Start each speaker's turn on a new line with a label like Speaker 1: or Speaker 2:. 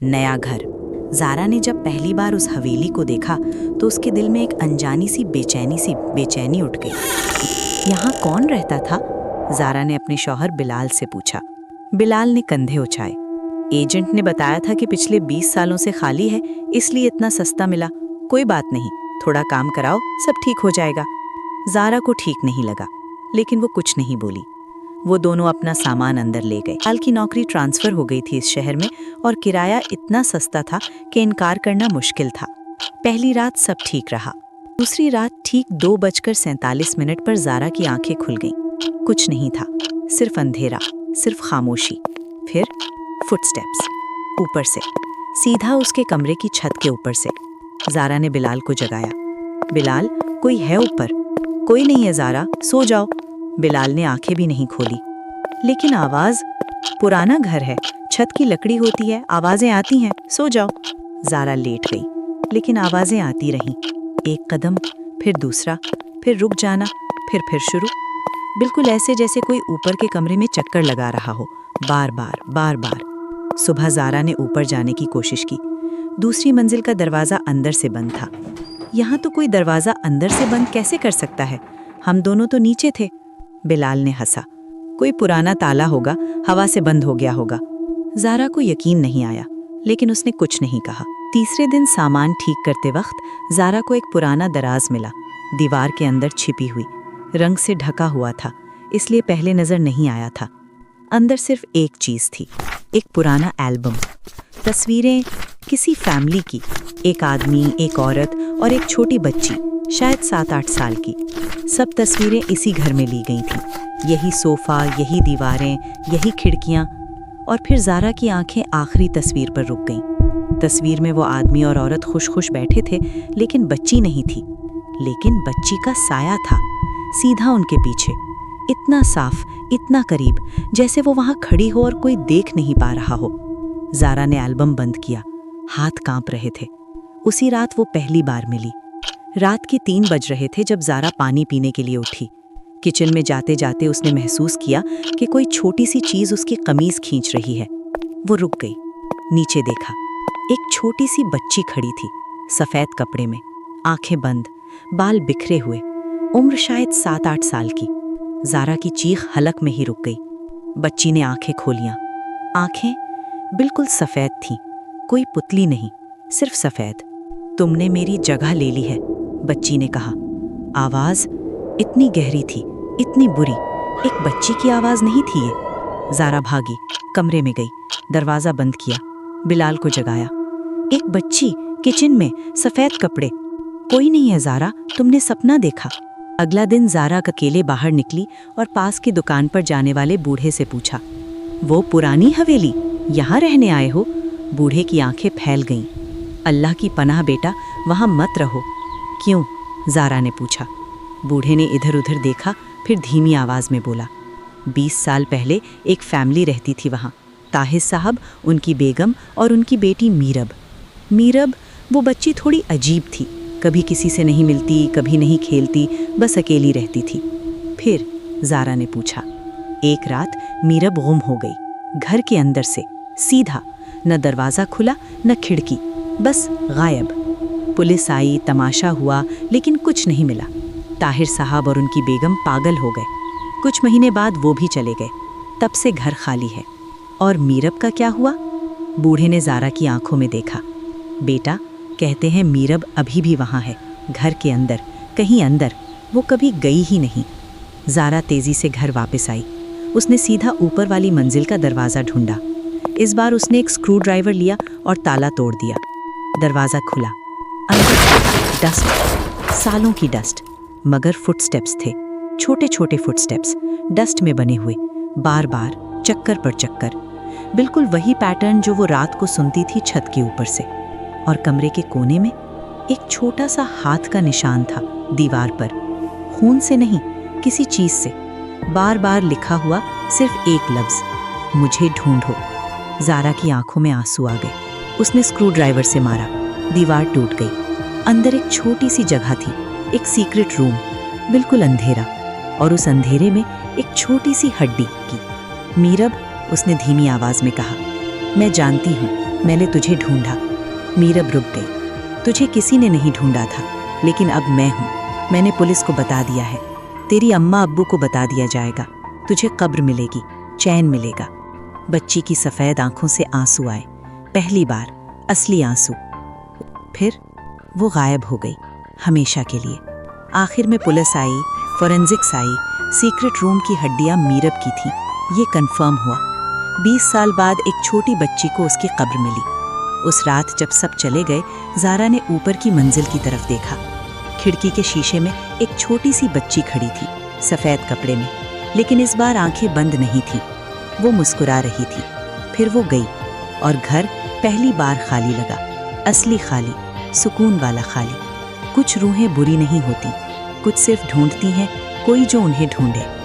Speaker 1: नया घर। ज़ारा ने जब पहली बार उस हवेली को देखा तो उसके दिल में एक अनजानी सी बेचैनी उठ गई। यहाँ कौन रहता था? ज़ारा ने अपने शौहर बिलाल से पूछा। बिलाल ने कंधे उछाए। एजेंट ने बताया था कि पिछले 20 सालों से खाली है, इसलिए इतना सस्ता मिला। कोई बात नहीं, थोड़ा काम कराओ, सब ठीक हो जाएगा। ज़ारा को ठीक नहीं लगा, लेकिन वो कुछ नहीं बोली। वो दोनों अपना सामान अंदर ले गए। बिलाल की नौकरी ट्रांसफर हो गई थी इस शहर में और किराया इतना सस्ता था कि इनकार करना मुश्किल था। पहली रात सब ठीक रहा। दूसरी रात ठीक 2:47 पर ज़ारा की आंखें खुल गईं। कुछ नहीं था, सिर्फ अंधेरा, सिर्फ खामोशी। फिर फुटस्टेप्स ऊपर से, सीधा उसके कमरे की छत के ऊपर से। ज़ारा ने बिलाल को जगाया। बिलाल, कोई है ऊपर? कोई नहीं है ज़ारा, सो जाओ। बिलाल ने आंखें भी नहीं खोली। लेकिन आवाज, पुराना घर है, छत की लकड़ी होती है, आवाजें आती हैं, सो जाओ। ज़ारा लेट गई, लेकिन आवाजें आती रहीं। एक कदम, फिर दूसरा, फिर रुक जाना, फिर शुरू। बिल्कुल ऐसे जैसे कोई ऊपर के कमरे में चक्कर लगा रहा हो, बार बार। सुबह ज़ारा ने ऊपर जाने की कोशिश की। दूसरी मंजिल का दरवाज़ा अंदर से बंद था। यहाँ तो कोई दरवाज़ा अंदर से बंद कैसे कर सकता है? हम दोनों तो नीचे थे। बिलाल ने हंसा। कोई पुराना ताला होगा, हवा से बंद हो गया होगा। ज़ारा को यकीन नहीं आया, लेकिन उसने कुछ नहीं कहा। तीसरे दिन सामान ठीक करते वक्त ज़ारा को एक पुराना दराज मिला, दीवार के अंदर छिपी हुई, रंग से ढका हुआ था, इसलिए पहले नजर नहीं आया था। अंदर सिर्फ एक चीज थी, एक पुराना एल्बम। तस्वीरें किसी फैमिली की, एक आदमी, एक औरत और एक छोटी बच्ची, शायद 7-8 साल की। सब तस्वीरें इसी घर में ली गई थीं। यही सोफा, यही दीवारें, यही खिड़कियां। और फिर ज़ारा की आंखें आखिरी तस्वीर पर रुक गईं। तस्वीर में वो आदमी और औरत खुश बैठे थे, लेकिन बच्ची नहीं थी। लेकिन बच्ची का साया था, सीधा उनके पीछे, इतना साफ, इतना करीब, जैसे वो वहां खड़ी हो और कोई देख नहीं पा रहा हो। ज़ारा ने एल्बम बंद किया, हाथ कांप रहे थे। उसी रात वो पहली बार मिली। रात के 3 बज रहे थे जब ज़ारा पानी पीने के लिए उठी। किचन में जाते जाते उसने महसूस किया कि कोई छोटी सी चीज़ उसकी कमीज़ खींच रही है। वो रुक गई, नीचे देखा। एक छोटी सी बच्ची खड़ी थी, सफ़ेद कपड़े में, आंखें बंद, बाल बिखरे हुए, उम्र शायद 7-8 साल की। ज़ारा की चीख हलक में ही रुक गई। बच्ची ने आंखें खोलियां। आंखें बिल्कुल सफ़ेद थीं, कोई पुतली नहीं, सिर्फ सफ़ेद। तुमने मेरी जगह ले ली है, बच्ची ने कहा। आवाज़ इतनी गहरी थी, इतनी बुरी। एक बच्ची की आवाज़ नहीं थी ये। ज़ारा भागी, कमरे में गई, दरवाज़ा बंद किया, बिलाल को जगाया। एक बच्ची, किचन में, सफ़ेद कपड़े। कोई नहीं है ज़ारा, तुमने सपना देखा। अगला दिन ज़ारा अकेले बाहर निकली और पास की दुकान पर जाने वाले बूढ़े से पूछा, वो पुरानी हवेली, यहाँ रहने आए हो? बूढ़े की आंखें फैल गईं। अल्लाह की पनाह बेटा, वहाँ मत रहो। क्यों? ज़ारा ने पूछा। बूढ़े ने इधर उधर देखा, फिर धीमी आवाज़ में बोला, 20 साल पहले एक फैमिली रहती थी वहाँ, ताहिर साहब, उनकी बेगम और उनकी बेटी मीरब। वो बच्ची थोड़ी अजीब थी, कभी किसी से नहीं मिलती, कभी नहीं खेलती, बस अकेली रहती थी। फिर ज़ारा ने पूछा। एक रात मीरब गुम हो गई, घर के अंदर से, सीधा, न दरवाज़ा खुला न खिड़की, बस गायब। पुलिस आई, तमाशा हुआ, लेकिन कुछ नहीं मिला। ताहिर साहब और उनकी बेगम पागल हो गए। कुछ महीने बाद वो भी चले गए। तब से घर खाली है। और मीरब का क्या हुआ? बूढ़े ने ज़ारा की आंखों में देखा। बेटा, कहते हैं मीरब अभी भी वहाँ है, घर के अंदर, कहीं अंदर। वो कभी गई ही नहीं। ज़ारा तेज़ी से घर वापस आई। उसने सीधा ऊपर वाली मंजिल का दरवाज़ा ढूंढा। इस बार उसने एक स्क्रू ड्राइवर लिया और ताला तोड़ दिया। दरवाज़ा खुला। अंदर डस्ट, सालों की डस्ट, मगर फुटस्टेप्स थे, छोटे छोटे फुटस्टेप्स, डस्ट में बने हुए, बार बार, चक्कर पर चक्कर। बिल्कुल वही पैटर्न जो वो रात को सुनती थी छत के ऊपर से। और कमरे के कोने में एक छोटा सा हाथ का निशान था, दीवार पर, खून से नहीं, किसी चीज़ से, बार बार लिखा हुआ, सिर्फ एक लफ्ज़, मुझे ढूंढो। ज़ारा की आंखों में आंसू आ गए। उसने स्क्रू ड्राइवर से मारा, दीवार टूट गई। अंदर एक छोटी सी जगह थी, एक सीक्रेट रूम, बिल्कुल अंधेरा, और उस अंधेरे में एक छोटी सी हड्डी की। मीरब, उसने धीमी आवाज़ में कहा, मैं जानती हूँ, मैंने तुझे ढूंढा। मीरब रुक गई। तुझे किसी ने नहीं ढूंढा था, लेकिन अब मैं हूँ। मैंने पुलिस को बता दिया है। तेरी अम्मा अब्बू को बता दिया जाएगा। तुझे कब्र मिलेगी, चैन मिलेगा। बच्ची की सफ़ेद आंखों से आंसू आए, पहली बार असली आंसू। फिर वो गायब हो गई, हमेशा के लिए। आखिर में पुलिस आई, फोरेंसिक्स आई, सीक्रेट रूम की हड्डियां मीरब की थी, ये कंफर्म हुआ। 20 साल बाद एक छोटी बच्ची को उसकी कब्र मिली। उस रात जब सब चले गए, ज़ारा ने ऊपर की मंजिल की तरफ देखा। खिड़की के शीशे में एक छोटी सी बच्ची खड़ी थी, सफ़ेद कपड़े में, लेकिन इस बार आंखें बंद नहीं थी। वो मुस्कुरा रही थी। फिर वो गई और घर पहली बार खाली लगा, असली खाली, सुकून वाला खाली। कुछ रूहें बुरी नहीं होती, कुछ सिर्फ ढूंढती हैं कोई जो उन्हें ढूंढे।